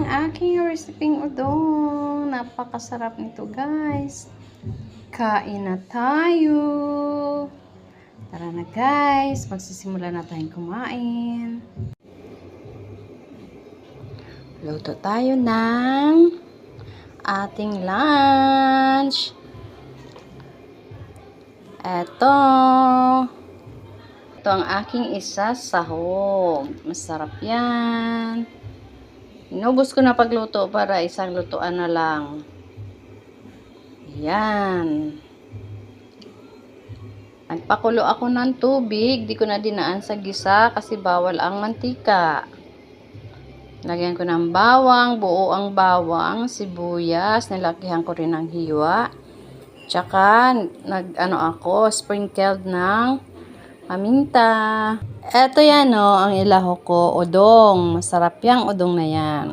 ang aking reseping udon. Napakasarap nito, guys. Kain na tayo. Tara na, guys. Magsisimula na tayong kumain. Luto tayo ng ating lunch. Ito ang aking isa sahog. Masarap yan. Inubos ko na pagluto para isang lutuan na lang. Yan. Nagpakulo ako ng tubig. Di ko na dinaan sa gisa kasi bawal ang mantika. Lagyan ko ng bawang, buo ang bawang, sibuyas, nilakihan ko rin ng hiwa. Tsaka, sprinkled ng paminta. Eto yan, ang ilaho ko, udong. Masarap yung udong na yan.